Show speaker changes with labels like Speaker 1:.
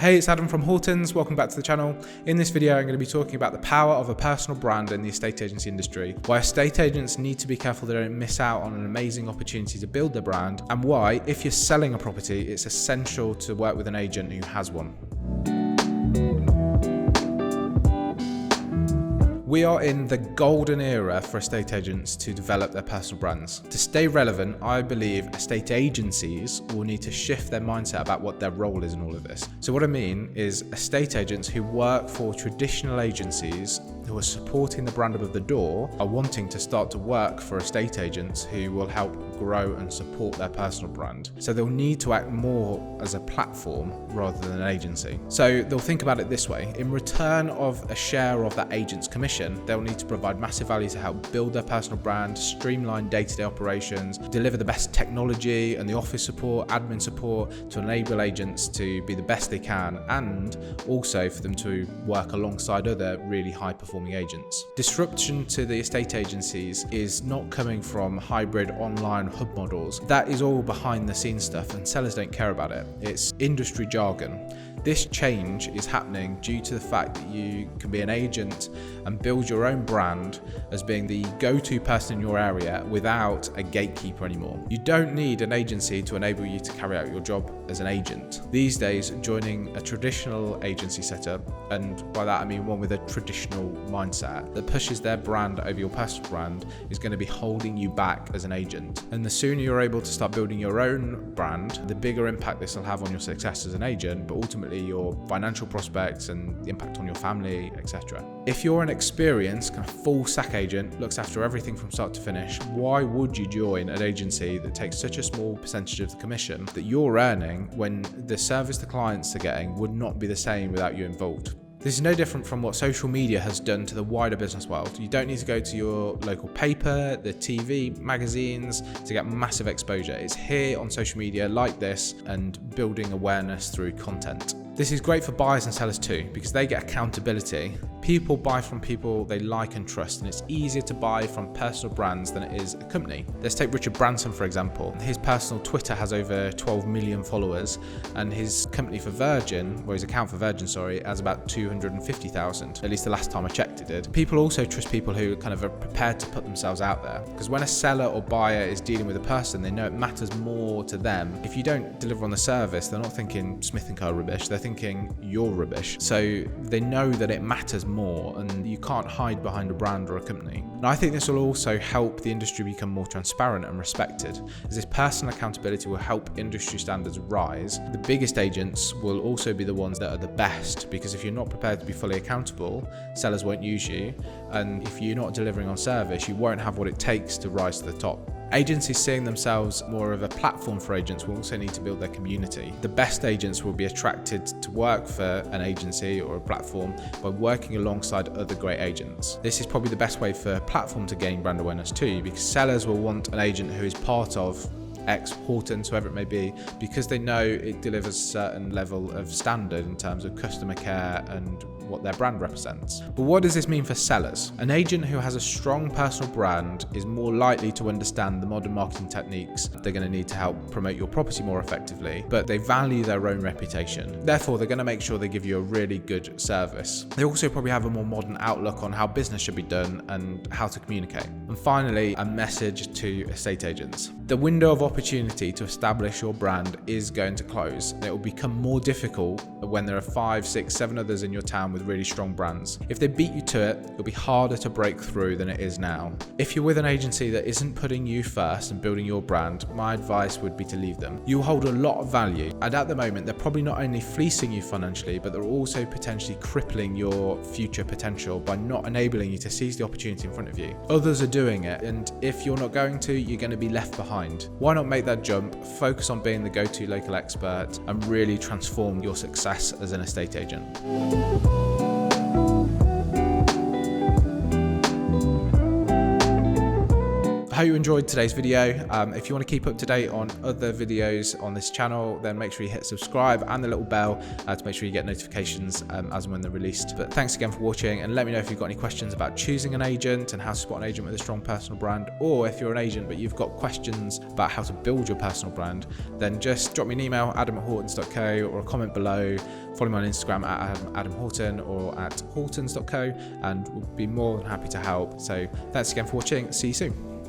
Speaker 1: Hey, it's Adam from Hortons. Welcome back to the channel. In this video, I'm going to be talking about the power of a personal brand in the estate agency industry, why estate agents need to be careful they don't miss out on an amazing opportunity to build their brand, and why, if you're selling a property, it's essential to work with an agent who has one. We are in the golden era for estate agents to develop their personal brands. To stay relevant, I believe estate agencies will need to shift their mindset about what their role is in all of this. So what I mean is estate agents who work for traditional agencies who are supporting the brand above the door are wanting to start to work for estate agents who will help grow and support their personal brand. So they'll need to act more as a platform rather than an agency. So they'll think about it this way. In return of a share of that agent's commission, they'll need to provide massive value to help build their personal brand, streamline day-to-day operations, deliver the best technology and the office support, admin support to enable agents to be the best they can, and also for them to work alongside other really high-performing agents. Disruption to the estate agencies is not coming from hybrid online hub models. That is all behind the scenes stuff and sellers don't care about it. It's industry jargon. This change is happening due to the fact that you can be an agent and build your own brand as being the go-to person in your area without a gatekeeper anymore. You don't need an agency to enable you to carry out your job as an agent. These days, joining a traditional agency setup, and by that I mean one with a traditional mindset that pushes their brand over your personal brand, is going to be holding you back as an agent. And the sooner you're able to start building your own brand, the bigger impact this will have on your success as an agent, but ultimately your financial prospects and the impact on your family, etc. If you're an experienced kind of full stack agent, looks after everything from start to finish, why would you join an agency that takes such a small percentage of the commission that you're earning when the service the clients are getting would not be the same without you involved? This is no different from what social media has done to the wider business world. You don't need to go to your local paper, the TV, magazines to get massive exposure. It's here on social media like this and building awareness through content. This is great for buyers and sellers too, because they get accountability. People buy from people they like and trust, and it's easier to buy from personal brands than it is a company. Let's take Richard Branson, for example. His personal Twitter has over 12 million followers, and his company for Virgin, or his account for Virgin, has about 250,000. At least the last time I checked it did. People also trust people who kind of are prepared to put themselves out there, because when a seller or buyer is dealing with a person, they know it matters more to them. If you don't deliver on the service, they're not thinking Smith & Co rubbish, they're thinking you're rubbish. So they know that it matters more, and you can't hide behind a brand or a company. And I think this will also help the industry become more transparent and respected, as this personal accountability will help industry standards rise. The biggest agents will also be the ones that are the best, because if you're not prepared to be fully accountable, sellers won't use you, and if you're not delivering on service, you won't have what it takes to rise to the top. Agencies seeing themselves more of a platform for agents will also need to build their community. The best agents will be attracted to work for an agency or a platform by working alongside other great agents. This is probably the best way for a platform to gain brand awareness too, because sellers will want an agent who is part of X, Hortons, whoever it may be, because they know it delivers a certain level of standard in terms of customer care and what their brand represents. But what does this mean for sellers? An agent who has a strong personal brand is more likely to understand the modern marketing techniques they're going to need to help promote your property more effectively, but they value their own reputation. Therefore, they're going to make sure they give you a really good service. They also probably have a more modern outlook on how business should be done and how to communicate. And finally, a message to estate agents. The window of opportunity to establish your brand is going to close, and it will become more difficult when there are 5, 6, 7 others in your town with really strong brands. If they beat you to it, it'll be harder to break through than it is now. If you're with an agency that isn't putting you first and building your brand, my advice would be to leave them. You hold a lot of value, and at the moment they're probably not only fleecing you financially, but they're also potentially crippling your future potential by not enabling you to seize the opportunity in front of you. Others are doing it, and if you're not going to, you're going to be left behind. Why not make that jump, focus on being the go-to local expert, and really transform your success as an estate agent? I hope you enjoyed today's video. If you want to keep up to date on other videos on this channel, then make sure you hit subscribe and the little bell to make sure you get notifications as and when they're released. But thanks again for watching, and let me know if you've got any questions about choosing an agent and how to spot an agent with a strong personal brand, or if you're an agent but you've got questions about how to build your personal brand, then just drop me an email, adam@hortons.co, or a comment below. Follow me on Instagram at Adam Horton or at hortons.co, and we'll be more than happy to help. So thanks again for watching. See you soon.